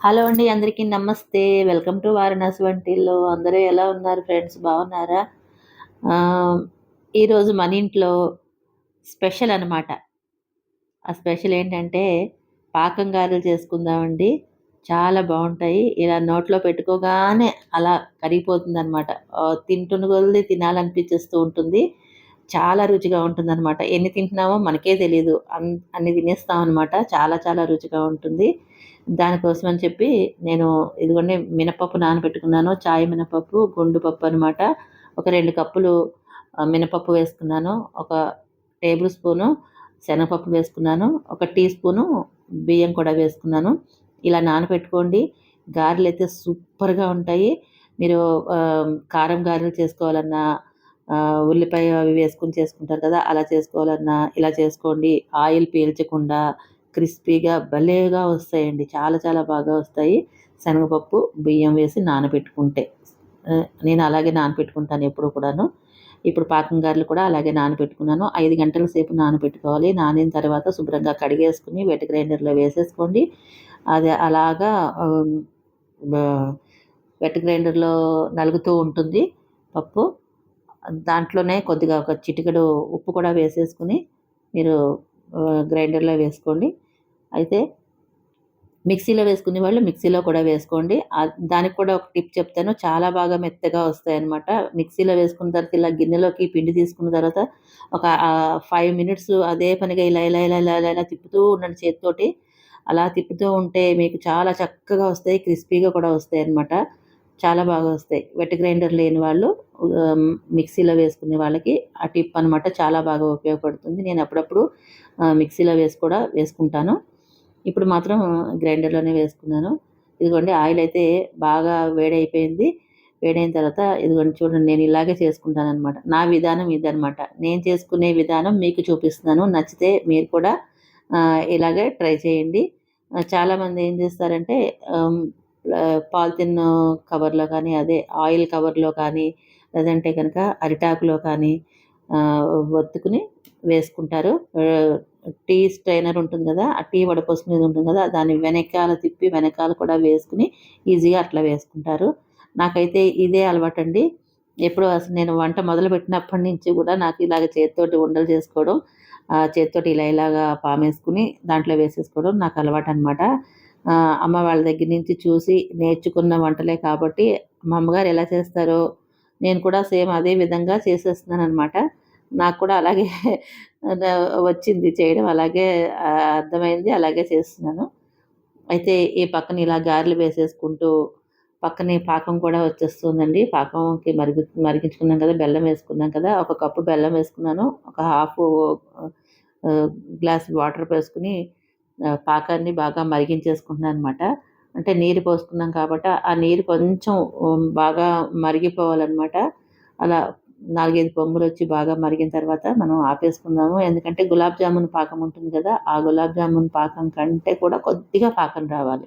Hello అండి. అందరికీ నమస్తే. వెల్కమ్ టు వారణాసి వంటిల్లు. అందరూ ఎలా ఉన్నారు ఫ్రెండ్స్? బాగున్నారా? ఆహ్, ఈరోజు మన ఇంట్లో స్పెషల్ అనమాట. ఆ స్పెషల్ ఏంటంటే పాకం గారెలు చేసుకుందామండి. చాలా బావుంటాయి. ఇలా నోట్లో పెట్టుకోగానే అలా కరిగిపోతుందనమాట. తింటున్న కొద్దీ తినాలనిపించేస్తూ ఉంటుంది. చాలా రుచిగా ఉంటుందనమాట. ఎన్ని తింటున్నామో మనకే తెలీదు. అన్ని తినేస్తామనమాట. చాలా చాలా రుచిగా ఉంటుంది. దానికోసం అని చెప్పి నేను ఇదిగోండి మినపప్పు నానబెట్టుకున్నాను. చాయ్ మినపప్పు, గుండు పప్పు అనమాట. ఒక 2 కప్పులు మినపప్పు వేసుకున్నాను. ఒక టేబుల్ స్పూను శనగపప్పు వేసుకున్నాను. ఒక టీ స్పూను బియ్యం కూడా వేసుకున్నాను. ఇలా నానబెట్టుకోండి. గారెలైతే సూపర్‌గా ఉంటాయి. మీరు కారం గారెలు చేసుకోవాలన్నా, ఉల్లిపాయ అవి వేసుకొని చేసుకుంటారు కదా! అలా చేసుకోవాలన్నా ఇలా చేసుకోండి. ఆయిల్ పీల్చకుండా క్రిస్పీగా భలేగా వస్తాయండి. చాలా చాలా బాగా వస్తాయి. శనగపప్పు, బియ్యం వేసి నానబెట్టుకుంటే. నేను అలాగే నానబెట్టుకుంటాను ఎప్పుడు కూడాను. ఇప్పుడు పాకం గారెలు కూడా అలాగే నానబెట్టుకున్నాను. 5 గంటల సేపు నానబెట్టుకోవాలి. నానిన తర్వాత శుభ్రంగా కడిగేసుకొని వెట్ గ్రైండర్‌లో వేసేసుకోండి. అది అలాగా ఆహ్, బ వెట్ గ్రైండర్‌లో నలుగుతూ ఉంటుంది పప్పు. దాంట్లోనే కొద్దిగా ఒక చిటికెడు ఉప్పు కూడా వేసేసుకొని మీరు గ్రైండర్‌లో వేసుకోండి. అయితే మిక్సీలో వేసుకునేవాళ్ళు మిక్సీలో కూడా వేసుకోండి. దానికి కూడా ఒక టిప్ చెప్తాను. చాలా బాగా మెత్తగా వస్తాయన్నమాట. మిక్సీలో వేసుకున్న తర్వాత ఇలా గిన్నెలోకి పిండి తీసుకున్న తర్వాత ఒక 5 మినిట్స్ అదే పనిగా ఇలా, ఇలా, ఇలా, ఇలా, ఇలా, ఇలా తిప్పుతూ ఉండండి చేత్తోటి. అలా తిప్పుతూ ఉంటే మీకు చాలా చక్కగా వస్తాయి. క్రిస్పీగా కూడా వస్తాయన్నమాట. చాలా బాగా వస్తాయి. వెట్ గ్రైండర్ లేని వాళ్ళు మిక్సీలో వేసుకునే వాళ్ళకి ఆ టిప్ అనమాట చాలా బాగా ఉపయోగపడుతుంది. నేను అప్పుడప్పుడు మిక్సీలో వేసి కూడా వేసుకుంటాను. ఇప్పుడు మాత్రం గ్రైండర్‌లోనే వేసుకున్నాను. ఇదిగోండి ఆయిల్ అయితే బాగా వేడైపోయింది. వేడైన తర్వాత ఇదిగోండి చూడండి నేను ఇలాగే చేసుకుంటాననమాట. నా విధానం ఇదనమాట. నేను చేసుకునే విధానం మీకు చూపిస్తున్నాను. నచ్చితే మీరు కూడా ఇలాగే ట్రై చేయండి. చాలామంది ఏం చేస్తారంటే ఆహ్, పాలిథిన్ కవర్‌లో కానీ అదే ఆయిల్ కవర్‌లో కానీ లేదంటే గనక అరిటాకులో కానీ ఆహ్, ఒత్తుకుని వేసుకుంటారు. టీ స్ట్రైనర్ ఉంటుంది గదా! ఆ టీ వడపోసుకునేది ఉంటుంది గదా! దాన్ని వెనకాల తిప్పి వెనకాల కూడా వేసుకొని ఈజీగా అట్లా వేసుకుంటారు. నాకైతే ఇదే అలవాటండి. ఎప్పుడు అసలు నేను వంట మొదలుపెట్టినప్పటి నుంచి గూడా నాకు ఇలాగ చేత్తోటి ఉండలు చేసుకోవడం, చేత్తోటి ఇలా ఇలాగా పామేసుకొని దాంట్లో వేసేసుకోవడం నాకు అలవాటనమాట. అమ్మ వాళ్ళ దగ్గర నుంచి చూసి నేర్చుకున్న వంటలే కాబట్టి మా అమ్మగారు ఎలా చేస్తారో నేను కూడా సేమ్ అదే విధంగా చేసేస్తున్నాననమాట. నాకు కూడా అలాగే న వచ్చింది చేయడం. అలాగే అర్థమైంది. అలాగే చేస్తున్నాను. అయితే ఈ పక్కన ఇలా గారెలు వేసేసుకుంటూ, పక్కనే పాకం కూడా వచ్చేస్తుందండి. పాకంకి మరిగించుకున్నాం కదా! బెల్లం వేసుకున్నాం కదా! ఒక కప్పు బెల్లం వేసుకున్నాను. ఒక హాఫు గ్లాస్ వాటర్ పోసుకొని పాకాన్ని బాగా మరిగించేసుకుంటున్నాననమాట. అంటే నీరు పోసుకున్నాం కాబట్టి, ఆ నీరు కొంచెం బాగా మరిగిపోవాలనమాట. అలా 4, 5 పొంగులొచ్చి బాగా మరిగిన తర్వాత మనం ఆపేసుకుందాము. ఎందుకంటే గులాబ్ జామున్ పాకం ఉంటుంది గదా! ఆ గులాబ్ జామున్ పాకం కంటే కూడా కొద్దిగా పాకం రావాలి.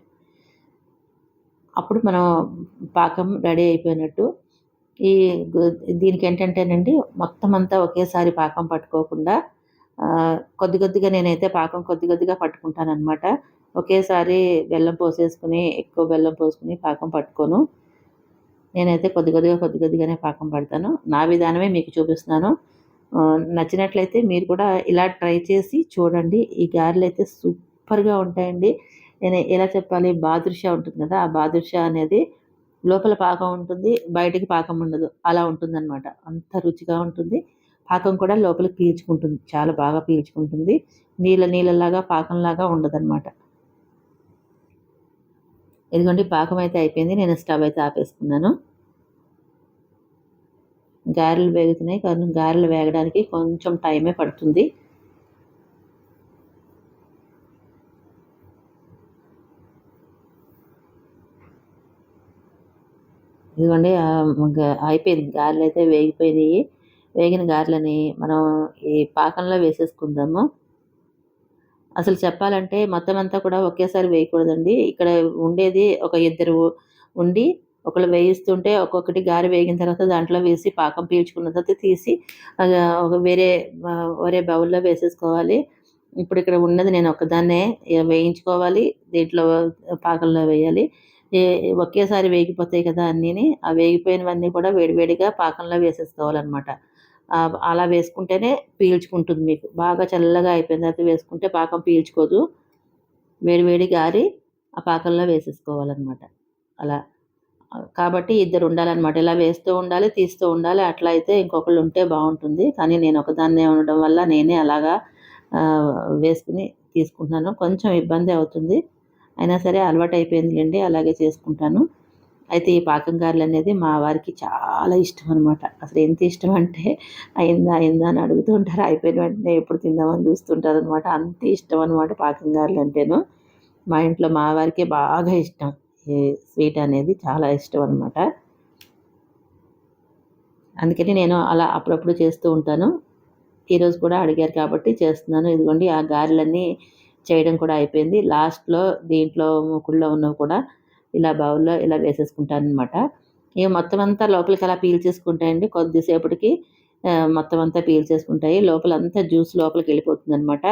అప్పుడు మనం పాకం రెడీ అయిపోయినట్టు. ఈ గు దీనికేంటంటేనండి మొత్తం అంతా ఒకేసారి పాకం పట్టుకోకుండా కొద్ది కొద్దిగా నేనైతే పాకం కొద్ది కొద్దిగా పట్టుకుంటాననమాట. ఒకేసారి బెల్లం పోసేసుకొని, ఎక్కువ బెల్లం పోసుకొని పాకం పట్టుకోను. నేనైతే కొద్ది కొద్దిగా, కొద్ది కొద్దిగానే పాకం పడతాను. నా విధానమే మీకు చూపిస్తున్నాను. నచ్చినట్లయితే మీరు కూడా ఇలా ట్రై చేసి చూడండి. ఈ గారెలైతే సూపర్‌గా ఉంటాయండి. నేను ఎలా చెప్పాలి బాదుషా ఉంటుంది కదా! ఆ బాదుషా అనేది లోపల పాకం ఉంటుంది. బయటికి పాకం ఉండదు. అలా ఉంటుందనమాట. అంత రుచిగా ఉంటుంది. పాకం కూడా లోపలికి పీల్చుకుంటుంది. చాలా బాగా పీల్చుకుంటుంది. నీళ్ళలాగా, పాకంలాగా ఉండదనమాట. ఇదిగోండి పాకం అయితే అయిపోయింది. నేను స్టవ్ అయితే ఆపేసుకున్నాను. గారెలు వేగుతున్నాయి. కానీ గారెలు వేగడానికి కొంచెం టైమే పడుతుంది. ఇదిగోండి అయిపోయింది. గారెలైతే వేగిపోయినాయి. వేగిన గారెలని మనం ఈ పాకంలో వేసేసుకుందాము. అసలు చెప్పాలంటే మొత్తం అంతా కూడా ఒకేసారి వేయకూడదండి. ఇక్కడ ఉండేది ఒక ఇద్దరు ఉండి ఒకళ్ళు వేయిస్తుంటే ఒక్కొక్కటి గారె వేగిన తర్వాత దాంట్లో వేసి పాకం పీల్చుకున్న తర్వాత తీసి ఒక వేరే బౌల్‌లో వేసేసుకోవాలి. ఇప్పుడు ఇక్కడ ఉన్నది నేను ఒక్కదాన్నే వేయించుకోవాలి. దీంట్లో పాకంలో వేయాలి. ఏ ఒకేసారి వేగిపోతాయి కదా అన్నీని. ఆ వేగిపోయినవన్నీ కూడా వేడివేడిగా పాకంలో వేసేసుకోవాలనమాట. అలా వేసుకుంటేనే పీల్చుకుంటుంది మీకు. బాగా చల్లగా అయిపోయిన తర్వాత వేసుకుంటే పాకం పీల్చుకోదు. వేడి గారి ఆ పాకంలో వేసేసుకోవాలనమాట. అలా. కాబట్టి ఇద్దరు ఉండాలనమాట. ఇలా వేస్తూ ఉండాలి, తీస్తూ ఉండాలి. అట్లా అయితే ఇంకొకళ్ళు ఉంటే బావుంటుంది. కానీ నేను ఒకదాన్నే ఉండడం వల్ల నేనే అలాగా వేసుకొని తీసుకుంటున్నాను. కొంచెం ఇబ్బందే అవుతుంది. అయినా సరే అలవాటయిపోయిందిలెండి. అలాగే చేసుకుంటాను. అయితే ఈ పాకం గారెలనేది మా వారికి చాలా ఇష్టం అనమాట. అసలు ఎంత ఇష్టం అంటే అయిందా? అయిందా? అని అడుగుతూ ఉంటారు. అయిపోయిన వెంటనే ఎప్పుడు తిందామని చూస్తుంటారనమాట. అంత ఇష్టం అనమాట పాకం గారెలంటేను. మా ఇంట్లో మా వారికే బాగా ఇష్టం. ఈ స్వీట్ అనేది చాలా ఇష్టం అనమాట. అందుకని నేను అలా అప్పుడప్పుడు చేస్తూ ఉంటాను. ఈరోజు కూడా అడిగారు కాబట్టి చేస్తున్నాను. ఇదిగోండి ఆ గారెలన్నీ చేయడం కూడా అయిపోయింది. లాస్ట్‌లో దీంట్లో మూకుడులో ఉన్నవి కూడా ఇలా బౌల్‌లో ఇలా వేసేసుకుంటాననమాట. ఇక మొత్తం అంతా లోపలికి అలా పీల్చేసుకుంటాయండి. కొద్దిసేపటికి మొత్తం అంతా పీల్చేసుకుంటాయి. లోపలంతా జ్యూస్ లోపలికెళ్ళిపోతుందనమాట.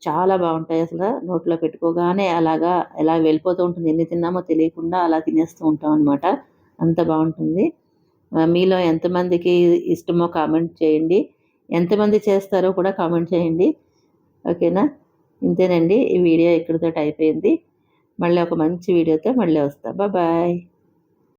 చాలా బావుంటాయి అసల. నోట్లో పెట్టుకోగానే అలాగా ఎలా వెళ్ళిపోతూ ఉంటుంది. ఎన్ని తిన్నామో తెలియకుండా అలా తినేస్తూ ఉంటామనమాట. అంత బావుంటుంది. మీలో ఎంతమందికి ఇష్టమో కామెంట్ చేయండి. ఎంతమంది చేస్తారో కూడా కామెంట్ చేయండి. ఓకేనా? ఇంతేనండి. ఈ వీడియో ఇక్కడితోటి అయిపోయింది. మళ్ళీ ఒక మంచి వీడియోతో మళ్ళీ వస్తా. బాయ్.